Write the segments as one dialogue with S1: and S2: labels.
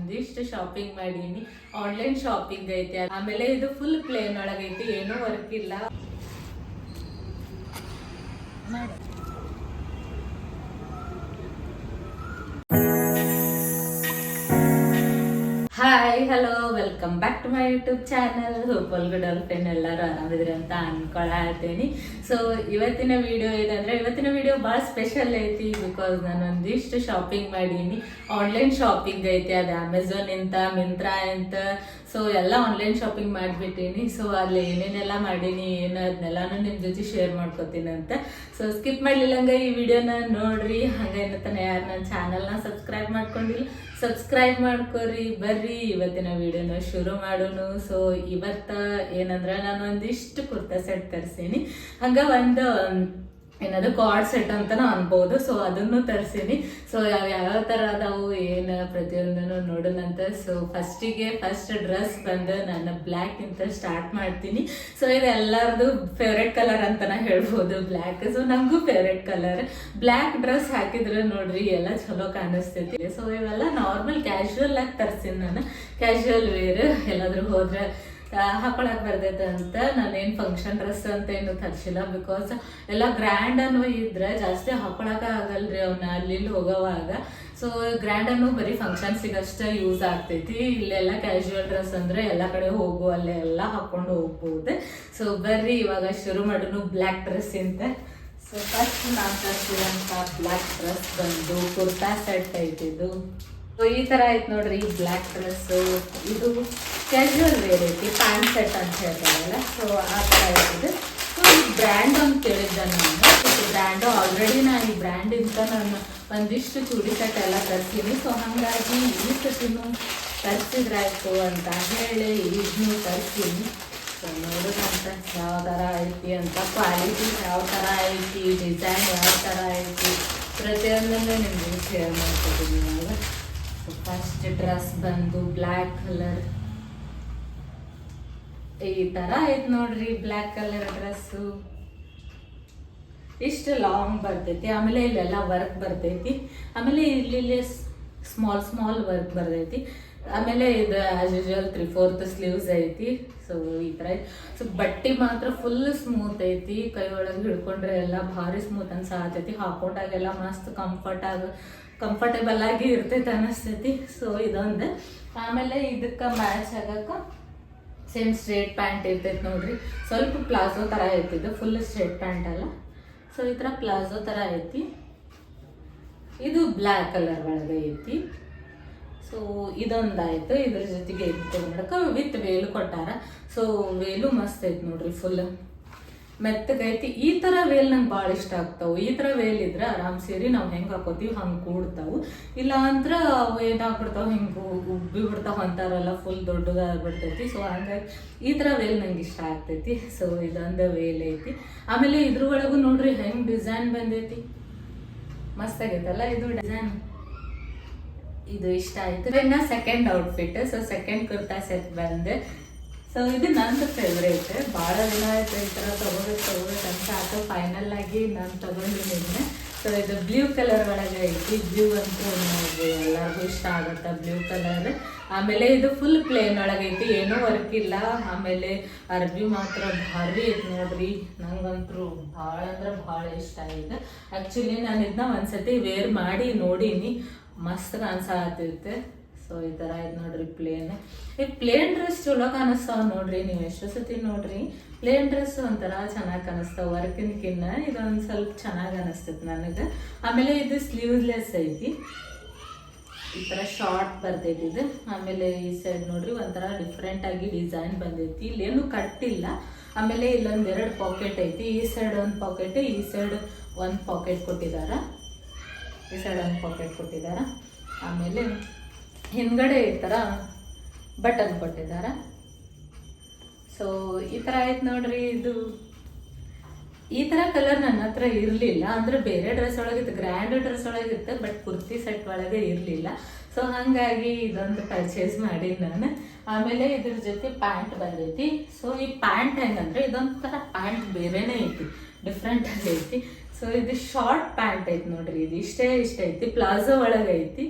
S1: ಒಂದಿಷ್ಟು ಶಾಪಿಂಗ್ ಮಾಡೀನಿ. Online shopping ಐತಿ, ಆಮೇಲೆ ಇದು ಫುಲ್ ಪ್ಲೇನ್ ಒಳಗೈತಿ, ಏನೂ ವರ್ಕ್ ಇಲ್ಲ. Hi hello welcome back to my YouTube channel. Hope all ಡಾಲ್ಫಿನ್ ಎಲ್ಲರೂ ಆರಾಮಿದ್ರಿ ಅಂತ ಅನ್ಕೊಳತೀನಿ. ಸೊ ಇವತ್ತಿನ ವಿಡಿಯೋ ಏನಂದ್ರೆ, ಇವತ್ತಿನ ವಿಡಿಯೋ ಭಾಳ ಸ್ಪೆಷಲ್ ಐತಿ. ಬಿಕಾಸ್ ನಾನು ಒಂದಿಷ್ಟು ಶಾಪಿಂಗ್ ಮಾಡೀನಿ. ಆನ್ಲೈನ್ ಶಾಪಿಂಗ್ ಐತಿ, ಅದು ಅಮೆಝಾನ್ ಇಂತ, ಮಿಂತ್ರಾ ಅಂತ. ಸೊ ಎಲ್ಲ ಆನ್ಲೈನ್ ಶಾಪಿಂಗ್ ಮಾಡಿಬಿಟ್ಟೀನಿ. ಸೊ ಅಲ್ಲಿ ಏನೇನೆಲ್ಲ ಮಾಡೀನಿ, ಏನು ಅದನ್ನೆಲ್ಲಾನು ನಿಮ್ಮ ಜೊತೆ ಶೇರ್ ಮಾಡ್ಕೋತೀನಿ ಅಂತ. ಸೊ ಸ್ಕಿಪ್ ಮಾಡ್ಲಿಲ್ಲಂಗ ಈ ವಿಡಿಯೋನ ನೋಡ್ರಿ. ಹಂಗೆ ಏನತ್ತಾನೆ ಯಾರು ನನ್ನ ಚಾನಲ್ನ ಸಬ್ಸ್ಕ್ರೈಬ್ ಮಾಡ್ಕೊಂಡಿಲ್ಲ, ಸಬ್ಸ್ಕ್ರೈಬ್ ಮಾಡ್ಕೊರಿ. ಬರ್ರಿ ಇವತ್ತಿನ ವಿಡಿಯೋನ ಶುರು ಮಾಡೋನು. ಸೊ ಇವತ್ತ ಏನಂದ್ರೆ, ನಾನು ಒಂದಿಷ್ಟು ಕುರ್ತಾ ಸೆಟ್ ತರಿಸೀನಿ. ಹಂಗ ಒಂದು ಏನದು ಕಾರ್ಡ್ ಸೆಟ್ ಅಂತಾನು ಅನ್ಬೋದು. ಸೊ ಅದನ್ನು ತರಿಸೀನಿ. ಸೊ ಯಾವ ಥರ ಅದಾವು ಏನು ಪ್ರತಿಯೊಂದನ್ನು ನೋಡೋಣಂತ. ಸೊ ಫಸ್ಟ್ ಡ್ರೆಸ್ ಬಂದು ನಾನು ಬ್ಲ್ಯಾಕ್ ಇಂತ ಸ್ಟಾರ್ಟ್ ಮಾಡ್ತೀನಿ. ಸೊ ಇದು ಎಲ್ಲರದು ಫೇವ್ರೆಟ್ ಕಲರ್ ಅಂತಾನೆ ಹೇಳ್ಬೋದು, ಬ್ಲ್ಯಾಕ್. ಸೊ ನಂಗೂ ಫೇವ್ರೆಟ್ ಕಲರ್. ಬ್ಲ್ಯಾಕ್ ಡ್ರೆಸ್ ಹಾಕಿದ್ರೆ ನೋಡ್ರಿ ಎಲ್ಲ ಚಲೋ ಕಾಣಿಸ್ತೈತಿ. ಸೊ ಇವೆಲ್ಲ ನಾರ್ಮಲ್ ಕ್ಯಾಶುವಲ್ ಆಗಿ ತರಿಸೀನಿ ನಾನು. ಕ್ಯಾಶುವಲ್ ವೇರ್ ಎಲ್ಲಾದ್ರೂ ಹೋದ್ರೆ ಹಾಕೊಳಕ್ ಬರ್ತೈತೆ ಅಂತ. ನಾನೇನು ಫಂಕ್ಷನ್ ಡ್ರೆಸ್ ಅಂತ ಏನು ತರಿಸಿಲ್ಲ. ಬಿಕಾಸ್ ಎಲ್ಲ ಗ್ರ್ಯಾಂಡ್ ಅನ್ನೋ ಇದ್ರೆ ಜಾಸ್ತಿ ಹಾಕೊಳಕ ಆಗಲ್ರಿ ಅವನ್ನ ಅಲ್ಲಿ ಹೋಗೋವಾಗ. ಸೊ ಗ್ರ್ಯಾಂಡ್ ಅನ್ನೋ ಬರೀ ಫಂಕ್ಷನ್ಸಿಗಷ್ಟೇ ಯೂಸ್ ಆಗ್ತೈತಿ. ಇಲ್ಲೆಲ್ಲ ಕ್ಯಾಶುವಲ್ ಡ್ರೆಸ್ ಅಂದ್ರೆ ಎಲ್ಲ ಕಡೆ ಹೋಗು ಅಲ್ಲೇ ಎಲ್ಲ ಹಾಕೊಂಡು ಹೋಗ್ಬೋದು. ಸೊ ಬರ್ರಿ ಇವಾಗ ಶುರು ಮಾಡೋನು ಬ್ಲ್ಯಾಕ್ ಡ್ರೆಸ್ ಇಂತ. ಸೊ ಫಸ್ಟ್ ನಾನು ತರಿಸಿದಂತ ಬ್ಲ್ಯಾಕ್ ಡ್ರೆಸ್ ಬಂದು ಕುರ್ತಾ ಸೆಟ್ ಐತಿದು. ಸೊ ಈ ತರ ಐತೆ ನೋಡ್ರಿ ಬ್ಲ್ಯಾಕ್ ಡ್ರೆಸ್. ಇದು ಕ್ಯಾಶುವಲ್ ವೇರ್ ಐತಿ, ಪ್ಯಾಂಟ್ ಸೆಟ್ ಅಂತ ಹೇಳ್ತಾರಲ್ಲ. ಸೊ ಆ ಥರ ಐತಿದೆ. ಸೊ ಈ ಬ್ರ್ಯಾಂಡ್ ಅಂತ ಕೇಳಿದ್ದೆ ನಾನು. ಬ್ರ್ಯಾಂಡು ಆಲ್ರೆಡಿ ನಾನು ಈ ಬ್ರ್ಯಾಂಡ್ ಇಂತ ನಾನು ಒಂದಿಷ್ಟು ಚೂಡಿ ಸೆಟ್ ಎಲ್ಲ ತರ್ತೀನಿ. ಸೊ ಹಾಗಾಗಿ ಈ ಸತಿನೂ ತರಿಸಿದ್ರಾಯ್ತು ಅಂತ ಹೇಳಿ ಇದನ್ನು ತರ್ತೀನಿ. ಸೊ ನೋಡೋದಂತ ಯಾವ ಥರ ಐತಿ ಅಂತ, ಕ್ವಾಲಿಟಿ ಯಾವ ಥರ ಐತಿ, ಡಿಸೈನ್ ಯಾವ ಥರ ಐತಿ, ಪ್ರತಿಯೊಂದನ್ನು ನಿಮಗೆ ಶೇರ್ ಮಾಡ್ತಿದ್ದೀನಿ ಇವಾಗ. ಫಸ್ಟ್ ಡ್ರೆಸ್ ಬಂದು ಬ್ಲ್ಯಾಕ್ ಕಲರ್ ಈ ತರ ಐತ್ ನೋಡ್ರಿ. ಬ್ಲ್ಯಾಕ್ ಕಲರ್ ಡ್ರೆಸ್ಸು ಇಷ್ಟು ಲಾಂಗ್ ಬರ್ತೈತಿ. ಆಮೇಲೆ ಇಲ್ಲೆಲ್ಲ ವರ್ಕ್ ಬರ್ತೈತಿ. ಆಮೇಲೆ ಇಲ್ಲಿ ಸ್ಮಾಲ್ ವರ್ಕ್ ಬರ್ತೈತಿ. ಆಮೇಲೆ ಇದು ಆಸ್ ಯೂಶುವಲ್ 3/4 ಸ್ಲೀವ್ಸ್ ಐತಿ. ಸೊ ಈ ಥರ ಐತಿ. ಸೊ ಬಟ್ಟೆ ಮಾತ್ರ ಫುಲ್ ಸ್ಮೂತ್ ಐತಿ. ಕೈ ಒಳಗೆ ಹಿಡ್ಕೊಂಡ್ರೆ ಎಲ್ಲ ಭಾರಿ ಸ್ಮೂತ್ ಅನ್ಸಾತೈತಿ. ಹಾಕೊಂಡಾಗೆಲ್ಲ ಮಸ್ತ್ ಕಂಫರ್ಟೇಬಲ್ ಆಗಿ ಇರ್ತೈತೆ ಅನ್ನಿಸ್ತೈತಿ. ಸೊ ಇದೊಂದು. ಆಮೇಲೆ ಇದಕ್ಕೆ ಮ್ಯಾಚ್ ಆಗಕ್ಕೆ ಸೇಮ್ ಸ್ಟ್ರೇಟ್ ಪ್ಯಾಂಟ್ ಇರ್ತೈತೆ ನೋಡ್ರಿ. ಸ್ವಲ್ಪ ಪ್ಲಾಜೋ ಥರ ಐತಿದ್ದು, ಫುಲ್ ಸ್ಟ್ರೇಟ್ ಪ್ಯಾಂಟ್ ಅಲ್ಲ. ಸೊ ಈ ಥರ ಪ್ಲಾಜೋ ಥರ ಐತಿ. ಇದು ಬ್ಲ್ಯಾಕ್ ಕಲರ್ ಒಳಗೆ ಐತಿ. ಸೊ ಇದೊಂದಾಯ್ತು. ಇದ್ರ ಜೊತೆಗೆ ಇದು ಮಾಡಕ್ಕೆ ವಿತ್ ವೇಲು ಕೊಟ್ಟಾರ. ಸೊ ವೇಲು ಮಸ್ತ್ ಐತಿ ನೋಡ್ರಿ, ಫುಲ್ ಮೆತ್ತಗೈತಿ. ಈ ಥರ ವೇಲ್ ನಂಗೆ ಭಾಳ ಇಷ್ಟ ಆಗ್ತಾವೆ. ಈ ಥರ ವೇಲ್ ಇದ್ರೆ ಆರಾಮ್ ಸೇರಿ ನಾವು ಹೆಂಗೆ ಹಾಕೋತೀವಿ ಹಂಗೆ ಕೂಡ್ತಾವು. ಇಲ್ಲ ಅಂದ್ರೆ ಅವು ಏನಾಗ್ಬಿಡ್ತಾವೆ, ಹಿಂಗೆ ಉಬ್ಬಿ ಬಿಡ್ತಾವೆ ಅಂತಾರಲ್ಲ, ಫುಲ್ ದೊಡ್ಡದಾಗ್ಬಿಡ್ತೈತಿ. ಸೊ ಹಂಗಾಗಿ ಈ ಥರ ವೇಲ್ ನಂಗೆ ಇಷ್ಟ ಆಗ್ತೈತಿ. ಸೊ ಇದೊಂದು ವೇಲ್ ಐತಿ. ಆಮೇಲೆ ಇದ್ರ ಒಳಗೂ ನೋಡ್ರಿ ಹೆಂಗೆ ಡಿಸೈನ್ ಬಂದೈತಿ, ಮಸ್ತ್ ಆಗೈತಲ್ಲ ಇದು ಡಿಸೈನ್. ಇದು ಇಷ್ಟ ಆಯ್ತು. ಇನ್ನು second outfit. So second kurta set ಬಂದೆ. ಸೊ ಇದು ನಂದು ಫೇವ್ರೇಟ್. ಭಾಳ ದಿನ ಆಯ್ತು ಈ ಥರ ತಗೋಬೇಕಂತ. ಅದು ಫೈನಲ್ ಆಗಿ ನಾನು ತಗೊಂಡಿದ್ದೀನಿ. ಸೊ ಇದು ಬ್ಲೂ ಕಲರ್ ಒಳಗೆ ಐತಿ. ಬ್ಲೂ ಅಂತೂ ಎಲ್ಲರಿಗೂ ಇಷ್ಟ ಆಗುತ್ತೆ, ಬ್ಲೂ ಕಲರ್. ಆಮೇಲೆ ಇದು ಫುಲ್ ಪ್ಲೇನ್ ಒಳಗೈತಿ, ಏನೂ ವರ್ಕ್ ಇಲ್ಲ. ಆಮೇಲೆ ಅರ್ಬಿ ಮಾತ್ರ ಭಾರಿ ಐತಿ ನೋಡ್ರಿ. ನಂಗಂತೂ ಭಾಳ ಅಂದ್ರೆ ಭಾಳ ಇಷ್ಟ ಆಗಿದೆ. ಆ್ಯಕ್ಚುಲಿ ನಾನು ಇದನ್ನ ಒಂದ್ಸತಿ ವೇರ್ ಮಾಡಿ ನೋಡೀನಿ, ಮಸ್ತ್ ಕಾಣಿಸತ್ತೈತೆ. ಸೊ ಈ ಥರ ಇದು ನೋಡ್ರಿ ಪ್ಲೇನ್. ಈ ಪ್ಲೇನ್ ಡ್ರೆಸ್ ಚಲೋ ಕಾಣಿಸ್ತಾವ ನೋಡ್ರಿ. ನೀವು ಎಷ್ಟು ಸತಿ ನೋಡ್ರಿ ಪ್ಲೇನ್ ಡ್ರೆಸ್ ಒಂಥರ ಚೆನ್ನಾಗಿ ಕಾಣಿಸ್ತಾವ ವರ್ಕಿನ್ಕಿನ್ನ. ಇದೊಂದು ಸ್ವಲ್ಪ ಚೆನ್ನಾಗಿ ಅನಿಸ್ತೈತಿ ನನಗೆ. ಆಮೇಲೆ ಇದು ಸ್ಲೀವ್ಲೆಸ್ ಐತಿ. ಈ ಥರ ಶಾರ್ಟ್ ಬರ್ತೈತಿ ಇದು. ಆಮೇಲೆ ಈ ಸೈಡ್ ನೋಡ್ರಿ ಒಂಥರ ಡಿಫ್ರೆಂಟ್ ಆಗಿ ಡಿಸೈನ್ ಬಂದೈತಿ. ಇಲ್ಲೇನು ಕಟ್ಟಿಲ್ಲ. ಆಮೇಲೆ ಇಲ್ಲೊಂದು 2 ಪಾಕೆಟ್ ಐತಿ. ಈ ಸೈಡ್ ಒಂದು ಪಾಕೆಟ್, ಈ ಸೈಡ್ ಒಂದು ಪಾಕೆಟ್ ಕೊಟ್ಟಿದಾರ. ಈ ಸೈಡ್ ಒಂದು ಪಾಕೆಟ್ ಕೊಟ್ಟಿದಾರ. ಆಮೇಲೆ ಹಿಂದ್ಗಡೆ ಈ ಥರ ಬಟನ್ ಕೊಟ್ಟಿದಾರ. ಸೊ ಈ ಥರ ಆಯ್ತು ನೋಡ್ರಿ. ಇದು ಈ ಥರ ಕಲರ್ ನನ್ನ ಹತ್ರ ಇರಲಿಲ್ಲ. ಅಂದರೆ ಬೇರೆ ಡ್ರೆಸ್ ಒಳಗಿತ್ತು, ಗ್ರ್ಯಾಂಡ್ ಡ್ರೆಸ್ ಒಳಗಿತ್ತು, ಬಟ್ ಕುರ್ತಿ ಸೆಟ್ ಒಳಗೆ ಇರಲಿಲ್ಲ. ಸೊ ಹಾಗಾಗಿ ಇದೊಂದು ಪರ್ಚೇಸ್ ಮಾಡಿ ನಾನು. ಆಮೇಲೆ ಇದ್ರ ಜೊತೆ ಪ್ಯಾಂಟ್ ಬಂದೈತಿ. ಸೊ ಈ ಪ್ಯಾಂಟ್ ಹೆಂಗಂದ್ರೆ ಇದೊಂಥರ ಪ್ಯಾಂಟ್ ಬೇರೆನೇ ಐತಿ, ಡಿಫ್ರೆಂಟ್ ಆಗಿ ಐತಿ. ಸೊ ಇದು ಶಾರ್ಟ್ ಪ್ಯಾಂಟ್ ಐತಿ ನೋಡ್ರಿ. ಇದು ಇಷ್ಟ ಐತಿ, ಪ್ಲಾಜೋ ಒಳಗೆ ಐತಿ.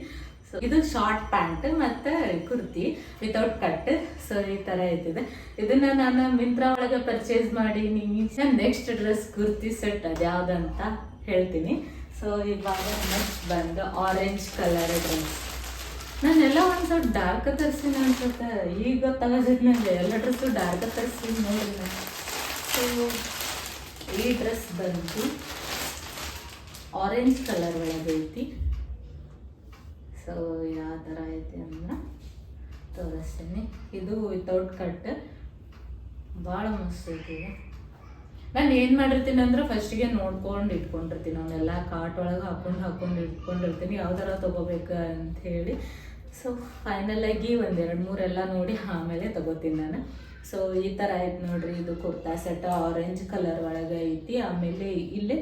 S1: ಸೊ ಇದು ಶಾರ್ಟ್ ಪ್ಯಾಂಟ್ ಮತ್ತೆ ಕುರ್ತಿ ವಿತೌಟ್ ಕಟ್. ಸೊ ಈ ತರ ಐತಿದೆ. ಇದನ್ನ ನಾನು ಮಿಂತ್ರಾ ಒಳಗೆ ಪರ್ಚೇಸ್ ಮಾಡೀನಿ. ನೆಕ್ಸ್ಟ್ ಡ್ರೆಸ್ ಕುರ್ತಿ ಸೆಟ್ ಅದು ಯಾವ್ದಂತ ಹೇಳ್ತೀನಿ. ಸೊ ಇವಾಗ ನೆಕ್ಸ್ಟ್ ಬಂದು ಆರೆಂಜ್ ಕಲರ್ ಡ್ರೆಸ್. ನಾನೆಲ್ಲ ಒಂದು ಸ್ವಲ್ಪ ಡಾರ್ಕ್ ತರಿಸ್ತೀನಿ ಅನ್ಸುತ್ತೆ. ಈಗ ಗೊತ್ತಾಗೋದಿಲ್ಲ ನನಗೆ, ಎಲ್ಲ ಡ್ರೆಸ್ಸು ಡಾರ್ಕ್ ತರಿಸ್ತೀನಿ ನೋಡಿ ನಾನು. ಸೊ ಈ ಡ್ರೆಸ್ ಬಂದು ಆರೆಂಜ್ ಕಲರ್ ಒಳಗೆ ಐತಿ. ಸೊ ಯಾವ ಥರ ಐತಿ ಅಂದ್ರೆ ತೋರಿಸ್ತೀನಿ. ಇದು ವಿತೌಟ್ ಕಟ್, ಭಾಳ ಮಸ್ತ್ ಐತಿ. ನಾನು ಏನು ಮಾಡಿರ್ತೀನಿ ಅಂದ್ರೆ ಫಸ್ಟಿಗೆ ನೋಡ್ಕೊಂಡು ಇಟ್ಕೊಂಡಿರ್ತೀನಿ. ಅವನ್ನೆಲ್ಲ ಕಾರ್ಟ್ ಒಳಗೆ ಹಾಕೊಂಡು ಇಟ್ಕೊಂಡಿರ್ತೀನಿ ಯಾವ ಥರ ತೊಗೋಬೇಕು ಅಂತ ಹೇಳಿ. ಸೊ ಫೈನಲಾಗಿ ಒಂದೆರಡು ಮೂರೆಲ್ಲ ನೋಡಿ ಆಮೇಲೆ ತೊಗೋತೀನಿ ನಾನು. ಸೊ ಈ ಥರ ಐತೆ ನೋಡ್ರಿ. ಇದು ಕುರ್ತಾ ಸೆಟ್ ಆರೆಂಜ್ ಕಲರ್ ಒಳಗೆ ಐತಿ. ಆಮೇಲೆ ಇಲ್ಲೇ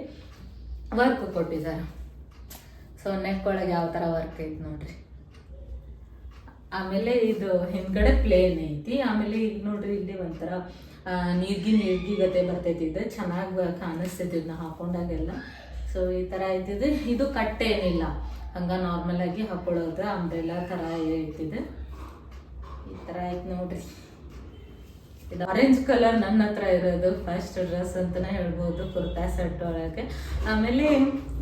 S1: ವರ್ಕ್ ಕೊಟ್ಟಿದ್ದಾರೆ. ಸೊ ನೆಕ್ ಒಳಗೆ ಯಾವ ಥರ ವರ್ಕ್ ಐತಿ ನೋಡ್ರಿ. ಆಮೇಲೆ ಇದು ಹಿಂದ್ಗಡೆ ಪ್ಲೇನ್ ಐತಿ. ಆಮೇಲೆ ಇಲ್ಲಿ ನೋಡ್ರಿ, ಇಲ್ಲಿ ಒಂಥರ ನೀರ್ಗಿ ಗತೆ ಬರ್ತೈತಿ. ಇದು ಚೆನ್ನಾಗಿ ಕಾಣಿಸ್ತೈತಿ ಇದನ್ನ ಹಾಕೊಂಡಾಗೆಲ್ಲ. ಸೊ ಈ ಥರ ಐತಿದೆ. ಇದು ಕಟ್ ಏನಿಲ್ಲ, ಹಂಗ ನಾರ್ಮಲ್ ಆಗಿ ಹಾಕೊಳ್ಳೋದು ಅಂಬ್ರೆಲ್ಲಾ ಥರ ಐತಿದೆ. ಈ ಥರ ಐತಿ ನೋಡ್ರಿ. ಇದು ಆರೆಂಜ್ ಕಲರ್ ನನ್ನ ಹತ್ರ ಇರೋದು ಫಸ್ಟ್ ಡ್ರೆಸ್ ಅಂತಲೇ ಹೇಳ್ಬೋದು ಕುರ್ತಾ ಸೆಟ್ ಒಳಗೆ. ಆಮೇಲೆ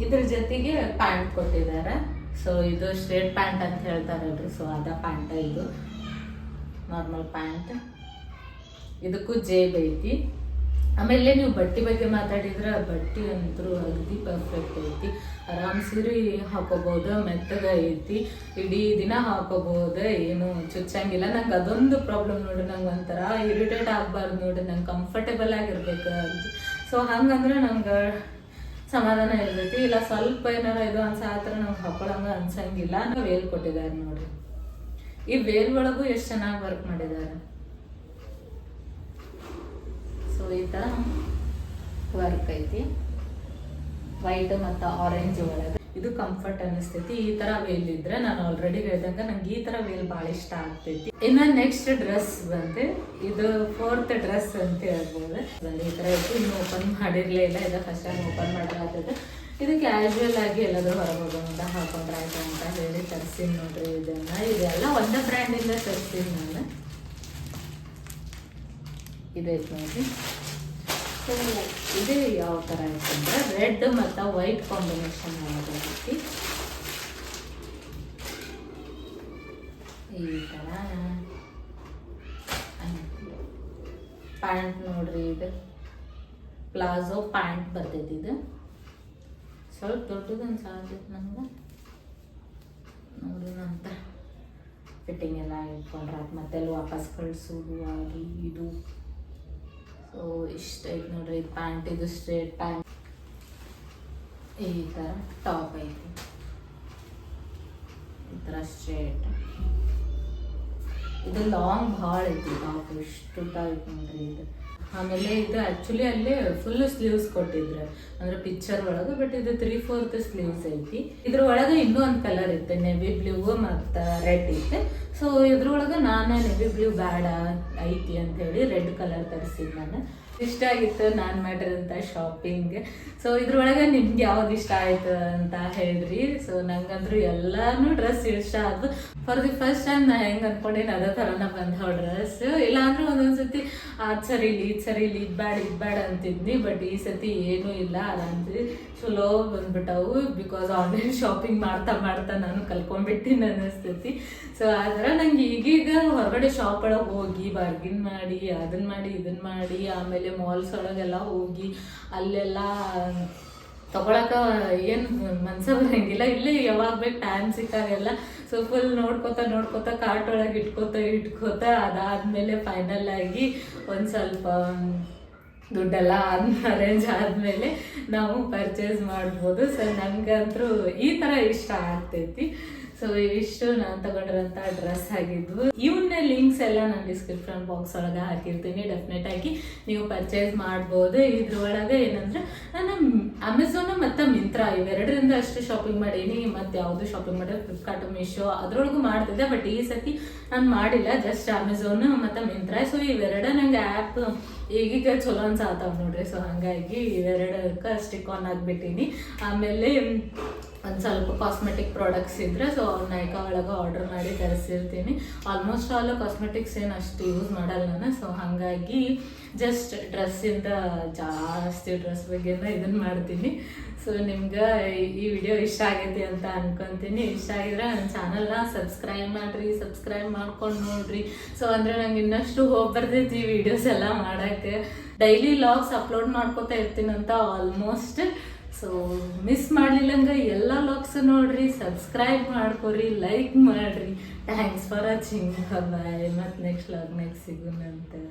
S1: ಇದ್ರ ಜೊತೆಗೆ ಪ್ಯಾಂಟ್ ಕೊಟ್ಟಿದ್ದಾರೆ. ಸೊ ಇದು ಸ್ಟ್ರೇಟ್ ಪ್ಯಾಂಟ್ ಅಂತ ಹೇಳ್ತಾರಲ್ರಿ. ಸೊ ಅದ ಪ್ಯಾಂಟ್, ಇದು ನಾರ್ಮಲ್ ಪ್ಯಾಂಟ್. ಇದಕ್ಕೂ ಜೇಬ್ ಐತಿ. ಆಮೇಲೆ ನೀವು ಬಟ್ಟೆ ಬಗ್ಗೆ ಮಾತಾಡಿದ್ರೆ ಬಟ್ಟೆ ಅಂತೂ ಅಗದಿ ಪರ್ಫೆಕ್ಟ್ ಐತಿ. ಆರಾಮ್ ಸೀರೆ ಹಾಕೋಬಹುದು, ಮೆತ್ತಗ ಐತಿ, ಇಡೀ ದಿನ ಹಾಕೋಬಹುದು, ಏನು ಚುಚ್ಚಂಗಿಲ್ಲ. ನಂಗೆ ಅದೊಂದು ಪ್ರಾಬ್ಲಮ್ ನೋಡಿ, ನಂಗೆ ಒಂಥರ ಇರಿಟೇಟ್ ಆಗಬಾರ್ದು ನೋಡಿ, ನಂಗೆ ಕಂಫರ್ಟೇಬಲ್ ಆಗಿರ್ಬೇಕು ಅಂತ. ಸೊ ಹಂಗಂದ್ರೆ ನಂಗೆ ಸಮಾಧಾನ ಇರ್ತೈತಿ. ಇಲ್ಲ ಸ್ವಲ್ಪ ಏನಾರ ಇದು ಅನ್ಸಾತ್ರ ನಂಗೆ ಹಾಕೊಳ್ಳಂಗ ಅನ್ಸಂಗಿಲ್ಲ. ನಾವು ವೇಲ್ ಕೊಟ್ಟಿದ್ದಾರೆ ನೋಡ್ರಿ. ಈ ವೇಲ್ ಒಳಗೂ ಎಷ್ಟು ಚೆನ್ನಾಗಿ ವರ್ಕ್ ಮಾಡಿದ್ದಾರೆ. ಸೊ ಈ ಥರ ವರ್ಕ್ ಐತಿ ವೈಟ್ ಮತ್ತು ಆರೆಂಜ್ ಒಳಗೆ. ಇದು ಕಂಫರ್ಟ್ ಅನಿಸ್ತೈತಿ. ಈ ಥರ ವೇಲ್ ಇದ್ರೆ, ನಾನು ಆಲ್ರೆಡಿ ಹೇಳ್ದಂಗೆ ನಂಗೆ ಈ ಥರ ವೇಲ್ ಭಾಳ ಇಷ್ಟ ಆಗ್ತೈತಿ. ಇನ್ನು ನೆಕ್ಸ್ಟ್ ಡ್ರೆಸ್ ಬಂದು ಇದು 4th ಡ್ರೆಸ್ ಅಂತ ಹೇಳ್ಬೋದು. ಈ ಥರ ಇತ್ತು, ಇನ್ನು ಓಪನ್ ಮಾಡಿರಲೇ ಇಲ್ಲ. ಇದು ಫಸ್ಟ್ ಟೈಮ್ ಓಪನ್ ಮಾಡಿರ್ತೈತೆ. ಇದು ಕ್ಯಾಶುವಲ್ ಆಗಿ ಎಲ್ಲಾದರೂ ಹೊರಗೋಗೋಣ ಹಾಕೊಂಡ್ರೆ ಆಯ್ತು ಅಂತ ಹೇಳಿ ತರಿಸ್ತೀನಿ ನೋಡ್ರಿ. ಇದೆಲ್ಲ ಒಂದೇ ಬ್ರ್ಯಾಂಡಿಂದ ತರಿಸ್ತೀನಿ ನಾನು. ಇದೈತೆ ನೋಡ್ರಿ. ಸೊ ಇದು ಯಾವ ಥರ ಐತೆ ಅಂದರೆ ರೆಡ್ ಮತ್ತು ವೈಟ್ ಕಾಂಬಿನೇಷನ್ ಆಗೈತಿ. ಈ ಥರ ಪ್ಯಾಂಟ್ ನೋಡ್ರಿ. ಇದು ಪ್ಲಾಜೋ ಪ್ಯಾಂಟ್ ಬರ್ತೈತಿ. ಇದು ಸ್ವಲ್ಪ ದೊಡ್ಡದು ಅನ್ಸಾಗ್ತೈತಿ ನನಗೆ ನೋಡಿ. ನಂತರ ಫಿಟ್ಟಿಂಗ್ ಎಲ್ಲ ಇಟ್ಕೊಂಡ್ರೆ ಮತ್ತೆ ಅಲ್ಲಿ ವಾಪಸ್ ಕಳಿಸೋದು ಆಗಿ ಇದು. ಸೊ ಇಷ್ಟ ಐತೆ ನೋಡ್ರಿ. ಇದು ಪ್ಯಾಂಟ್, ಇದು ಸ್ಟ್ರೇಟ್ ಪ್ಯಾಂಟ್. ಈ ಥರ ಟಾಪ್ ಐತಿ, ಈ ಥರ ಸ್ಟ್ರೇಟ್. ಇದು ಲಾಂಗ್ ಭಾಳ ಐತಿ ಟಾಪ್, ಇಷ್ಟು ಉದ್ದ ಐತಿ ನೋಡ್ರಿ ಇದು. ಆಮೇಲೆ ಇದು ಆ್ಯಕ್ಚುಲಿ ಅಲ್ಲೇ ಫುಲ್ ಸ್ಲೀವ್ಸ್ ಕೊಟ್ಟಿದ್ರು ಅಂದ್ರೆ ಪಿಕ್ಚರ್ ಒಳಗೆ. ಬಟ್ ಇದು 3/4 ಸ್ಲೀವ್ಸ್ ಐತಿ. ಇದ್ರ ಒಳಗೆ ಇನ್ನೂ ಒಂದು ಕಲರ್ ಇತ್ತು, ನೆವಿ ಬ್ಲೂ ಮತ್ತು ರೆಡ್ ಇತ್ತು. ಸೊ ಇದ್ರೊಳಗೆ ನಾನು ನೆವಿ ಬ್ಲೂ ಬೇಡ ಐತಿ ಅಂತ ಹೇಳಿ ರೆಡ್ ಕಲರ್ ತರಿಸಿದ್ದು ನಾನು. ಇಷ್ಟ ಆಗಿತ್ತು ನಾನು ಮಾಡಿರೋಂಥ ಶಾಪಿಂಗ್. ಸೊ ಇದ್ರೊಳಗೆ ನಿಮ್ಗೆ ಯಾವ್ದು ಇಷ್ಟ ಆಯ್ತು ಅಂತ ಹೇಳ್ರಿ. ಸೊ ನಂಗಂದ್ರು ಎಲ್ಲಾನು ಡ್ರೆಸ್ ಇಷ್ಟ ಆಯ್ತು. ಫಾರ್ ದಿ ಫಸ್ಟ್ ಟೈಮ್ ನಾ ಹೆಂಗೆ ಅನ್ಕೊಂಡೇನು ಅದೇ ಥರನ ಬಂದವ ಡ್ರೆಸ್. ಇಲ್ಲಾಂದ್ರೆ ಒಂದೊಂದ್ಸತಿ ಅದು ಸರಿ ಇಲ್ಲಿ, ಇದು ಸರಿ ಇಲ್ಲಿ, ಇದು ಬೇಡ ಅಂತಿದ್ನಿ. ಬಟ್ ಈ ಸತಿ ಏನೂ ಇಲ್ಲ, ಆರಾಮ್ಸಿ ಚಲೋ ಬಂದ್ಬಿಟ್ಟವು. ಬಿಕಾಸ್ ಆನ್ಲೈನ್ ಶಾಪಿಂಗ್ ಮಾಡ್ತಾ ನಾನು ಕಲ್ಕೊಂಡ್ಬಿಟ್ಟಿನಿ ಅನ್ನಿಸ್ತೈತಿ. ಸೊ ಆ ಥರ ನಂಗೆ ಈಗೀಗ ಹೊರಗಡೆ ಶಾಪ್ ಒಳಗೆ ಹೋಗಿ ಬಾರ್ಗಿನ್ ಮಾಡಿ ಅದನ್ನ ಮಾಡಿ ಇದನ್ನ ಮಾಡಿ ಆಮೇಲೆ ಮಾಲ್ಸ್ ಒಳಗೆಲ್ಲ ಹೋಗಿ ಅಲ್ಲೆಲ್ಲ ತಗೊಳಕ ಏನು ಮನ್ಸ ಬರಂಗಿಲ್ಲ. ಇಲ್ಲೇ ಯಾವಾಗ ಬೇಕು ಟೈಮ್ ಸಿಕ್ಕಾಗೆಲ್ಲ ಸೊ ಫುಲ್ ನೋಡ್ಕೋತಾ ಕಾರ್ಟ್ ಒಳಗೆ ಇಟ್ಕೋತಾ ಅದಾದ್ಮೇಲೆ ಫೈನಲ್ ಆಗಿ ಒಂದು ಸ್ವಲ್ಪ ದುಡ್ಡೆಲ್ಲ ಅರೇಂಜ್ ಆದಮೇಲೆ ನಾವು ಪರ್ಚೇಸ್ ಮಾಡ್ಬೋದು. ಸೊ ನನಗಂತೂ ಈ ಥರ ಇಷ್ಟ ಆಗ್ತೈತಿ. ಸೊ ಇಷ್ಟು ನಾನು ತಗೊಂಡಿರೋಂಥ ಡ್ರೆಸ್ ಆಗಿದ್ವು. ಇವನ್ನ ಲಿಂಕ್ಸ್ ಎಲ್ಲ ನಾನು ಡಿಸ್ಕ್ರಿಪ್ಷನ್ ಬಾಕ್ಸ್ ಒಳಗೆ ಹಾಕಿರ್ತೀನಿ. ಡೆಫಿನೆಟ್ ಆಗಿ ನೀವು ಪರ್ಚೇಸ್ ಮಾಡ್ಬೋದು. ಇದ್ರೊಳಗೆ ಏನಂದ್ರೆ ನಾನು ಅಮೆಝಾನ್ ಮತ್ತು ಮಿಂತ್ರಾ ಇವೆರಡರಿಂದ ಅಷ್ಟು ಶಾಪಿಂಗ್ ಮಾಡೀನಿ. ಮತ್ತು ಯಾವುದು ಶಾಪಿಂಗ್ ಮಾಡಿದ್ರೆ ಫ್ಲಿಪ್ಕಾರ್ಟ್, ಮೀಶೋ ಅದ್ರೊಳಗೂ ಮಾಡ್ತಿದ್ದೆ. ಬಟ್ ಈ ಸತಿ ನಾನು ಮಾಡಿಲ್ಲ, ಜಸ್ಟ್ ಅಮೆಝಾನ್ ಮತ್ತು ಮಿಂತ್ರಾ. ಸೊ ಇವೆರಡ ನಂಗೆ ಆ್ಯಪ್ ಈಗೀಗ ಚಲೋ ಅನ್ಸಾತಾವ ನೋಡ್ರಿ. ಸೊ ಹಾಗಾಗಿ ಇವೆರಡಕ್ಕೆ ಸ್ಟಿಕ್ ಆನ್ ಆಗಿಬಿಟ್ಟೀನಿ. ಆಮೇಲೆ ಒಂದು ಸ್ವಲ್ಪ ಕಾಸ್ಮೆಟಿಕ್ ಪ್ರಾಡಕ್ಟ್ಸ್ ಇದ್ದರೆ ಸೊ ನೈಕಾ ಒಳಗೆ ಆರ್ಡರ್ ಮಾಡಿ ತರಿಸಿರ್ತೀನಿ. ಆಲ್ಮೋಸ್ಟ್ ಆಲ್ ಕಾಸ್ಮೆಟಿಕ್ಸ್ ಏನು ಅಷ್ಟು ಯೂಸ್ ಮಾಡಲ್ಲ ನಾನು. ಸೊ ಹಾಗಾಗಿ ಜಸ್ಟ್ ಡ್ರೆಸ್ಸಿಂದ ಜಾಸ್ತಿ ಡ್ರೆಸ್ ಬಗ್ಗೆ ಇದನ್ನು ಮಾಡ್ತೀನಿ. ಸೊ ನಿಮ್ಗೆ ಈ ವಿಡಿಯೋ ಇಷ್ಟ ಆಗೈತಿ ಅಂತ ಅನ್ಕೊತೀನಿ. ಇಷ್ಟ ಆಗಿದ್ರೆ ನನ್ನ ಚಾನಲ್ನ ಸಬ್ಸ್ಕ್ರೈಬ್ ಮಾಡ್ಕೊಂಡು ನೋಡ್ರಿ. ಸೊ ಅಂದರೆ ನಂಗೆ ಇನ್ನಷ್ಟು ಹೋಗಿ ಬರ್ತೈತಿ ಈ ವಿಡಿಯೋಸ್ ಎಲ್ಲ ಮಾಡೋಕ್ಕೆ. ಡೈಲಿ ವ್ಲಾಗ್ಸ್ ಅಪ್ಲೋಡ್ ಮಾಡ್ಕೋತಾ ಇರ್ತೀನಂತ ಆಲ್ಮೋಸ್ಟ್. ಸೊ ಮಿಸ್ ಮಾಡಲಿಲ್ಲಂಗೆ ಎಲ್ಲ ವ್ಲಾಗ್ಸ್ ನೋಡ್ರಿ, ಸಬ್ಸ್ಕ್ರೈಬ್ ಮಾಡ್ಕೊರಿ, ಲೈಕ್ ಮಾಡಿರಿ. Thanks for watching. ಬಾಯ್. ಮತ್ತು ನೆಕ್ಸ್ಟ್ ವ್ಲಾಗ್ನಾಗ ಸಿಗೋಣಂತೆ.